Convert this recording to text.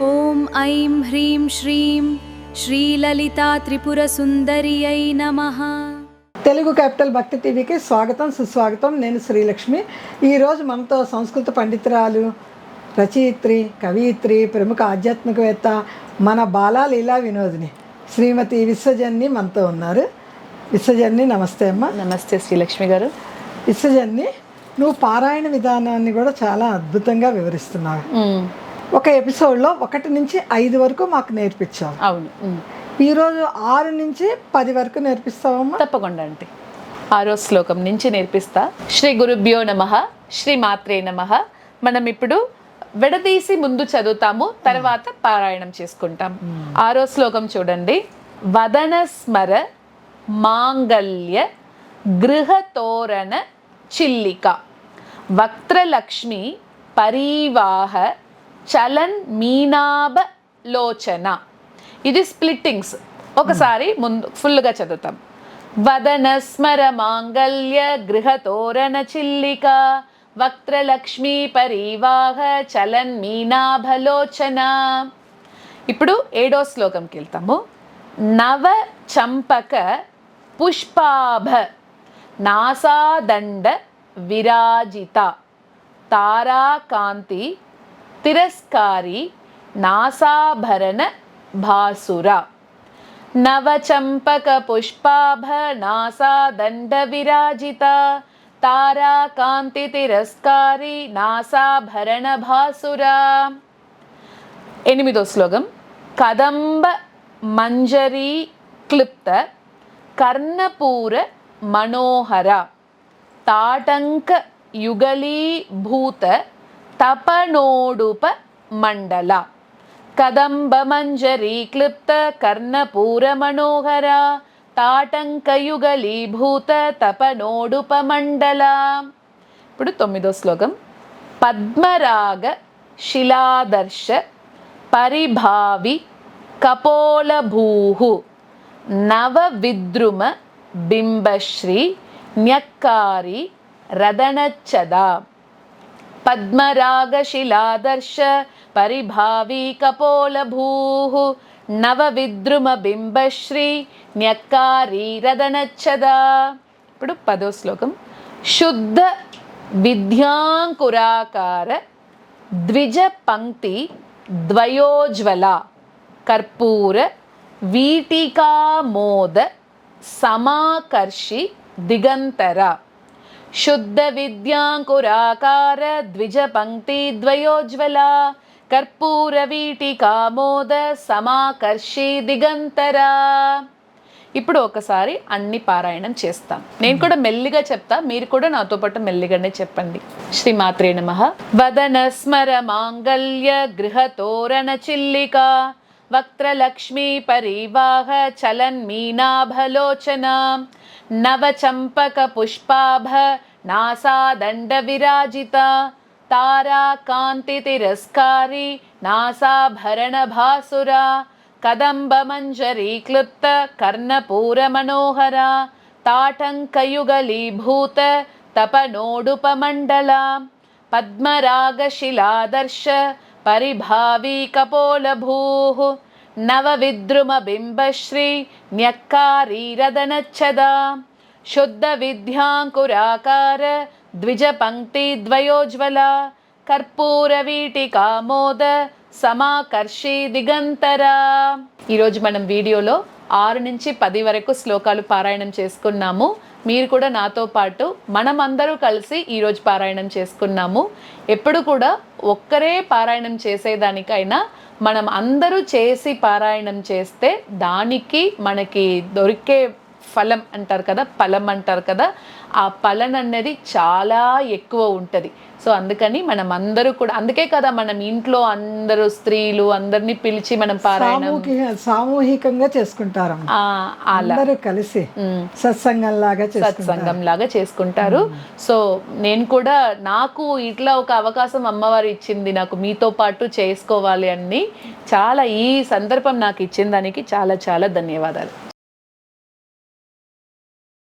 ఓం ఐం హ్రీం శ్రీం శ్రీలలితా త్రిపురసుందర్యై నమః. తెలుగు క్యాపిటల్ భక్తి టీవీకి స్వాగతం, సుస్వాగతం. నేను శ్రీలక్ష్మి. ఈరోజు మనతో సంస్కృత పండితురాలు, రచయిత్రి, కవయిత్రి, ప్రముఖ ఆధ్యాత్మికవేత్త, మన బాలా లీలా వినోదిని శ్రీమతి విశ్వజన్ని మనతో ఉన్నారు. విశ్వజన్ని, నమస్తే అమ్మ. నమస్తే శ్రీలక్ష్మి గారు. విశ్వజన్ని, నువ్వు పారాయణ విధానాన్ని కూడా చాలా అద్భుతంగా వివరిస్తున్నావు. ఒక ఎపిసోడ్లో 1 నుంచి 5 వరకు మాకు నేర్పించావు. అవును. ఈరోజు 6 నుంచి 10 వరకు నేర్పిస్తావమ్మా? తప్పకుండా అంటే 6వ శ్లోకం నుంచి నేర్పిస్తా. శ్రీ గురుభ్యో నమః, శ్రీ మాత్రే నమః. మనం ఇప్పుడు విడదీసి ముందు చదువుతాము, తర్వాత పారాయణం చేసుకుంటాం. 6వ శ్లోకం చూడండి. వదన స్మర మాంగళ్య గృహతోరణ చిల్లిక వక్త్రలక్ష్మి పరీవాహ చలన్ మీనాభ లోచన. ఇది స్ప్లిట్టింగ్స్. ఒకసారి ముందు ఫుల్గా చదువుతాం. వదన స్మర మాంగళ్య గృహతోరణ చిల్లిక వక్త్రలక్ష్మి పరీవాహ చలన్ మీనాభలోచన. ఇప్పుడు 7వ శ్లోకంకి వెళ్తాము. నవ చంపక పుష్పాభ నాసాదండ విరాజిత తారాకాంతి తిరస్కారి నాసాభరణ భాసుర. నవచంపక పుష్పాభ నాసాదండ విరాజిత తారాకాంతి తిరస్కారి నాసాభరణ భాసుర. 8వ శ్లోకం. కదంబ మంజరీ క్లిప్త కర్ణపూర మనోహర తాటంక యుగలీభూత తపనోడుప మండల. కదంబ మంజరీ క్లిప్త కర్ణపూర మనోహర తాటంకయుగలీభూత తపనోడుప మండల. ఇప్పుడు 9వ శ్లోకం. పద్మరాగ శిలాదర్శ పరిభావి కపోలభూహు నవ విద్రుమ బింబశ్రీ న్యక్కారి రదనచ్చద. పద్మరాగ శిలాదర్శ పరిభావి కపోలభూః నవ విద్రుమ బింబశ్రీ న్యక్కారి రదనచ్చద. ఇప్పుడు 10వ శ్లోకం. శుద్ధ విద్యాంకురాకార ద్విజ పంక్తి ద్వయోజ్వల కర్పూర వీటికామోద సమాకర్షి దిగంతర. శుద్ధ విద్యాంకురాకార ద్విజ పంక్తి ద్వయోజ్వల కర్పూర వీటికామోద సమాకర్షి దిగంతర. ఇప్పుడు ఒకసారి అన్ని పారాయణం చేస్తాం. నేను కూడా మెల్లిగా చెప్తా, మీరు కూడా నాతో పాటు మెల్లిగానే చెప్పండి. శ్రీమాత్రే నమః. వదన స్మర మాంగళ్య గృహతోరణ చిల్లిక వక్త్రలక్ష్మి పరీవాహ చలన్ మీనాభలోచన నవచంపక పుష్పాభ నాసాదండ విరాజిత తారాకాంతి తిరస్కారి నాసాభరణ భాసుర. కదంబ మంజరీ క్లుప్త కర్ణపూర మనోహర తాటంకయుగలీభూత తపనోడుప మండల. పద్మరాగ శిలాదర్శ పరిభావి కపోలభూః నవ విద్రుమ బింబశ్రీ న్యక్కారి రదనచ్చద. శుద్ధ విద్యాంకురాకార ద్విజ పంక్తి ద్వయోజ్వల కర్పూర వీటికామోద సమాకర్షి దిగంతర. ఈరోజు మనం వీడియోలో 6 నుంచి 10 వరకు శ్లోకాలు పారాయణం చేసుకున్నాము. మీరు కూడా నాతో పాటు మనమందరూ కలిసి ఈరోజు పారాయణం చేసుకున్నాము. ఎప్పుడు కూడా ఒక్కరే పారాయణం చేసేదానికైనా మనం అందరూ చేసి పారాయణం చేస్తే దానికి మనకి దొరికే ఫలం అంటారు కదా, ఫలం అంటారు కదా, ఆ ఫలం అనేది చాలా ఎక్కువ ఉంటుంది. సో అందుకని మనం అందరూ కూడా, అందుకే కదా మనం ఇంట్లో అందరూ స్త్రీలు అందరినీ పిలిచి మనం పారాయణం సామూహికంగా చేసుకుంటారు. అందరూ కలిసి సత్సంగం లాగా చేసుకుంటారు. సో నేను కూడా, నాకు ఇట్లా ఒక అవకాశం అమ్మవారు ఇచ్చింది నాకు, మీతో పాటు చేసుకోవాలి అని. చాలా ఈ సందర్భం నాకు ఇచ్చిన దానికి చాలా చాలా ధన్యవాదాలు.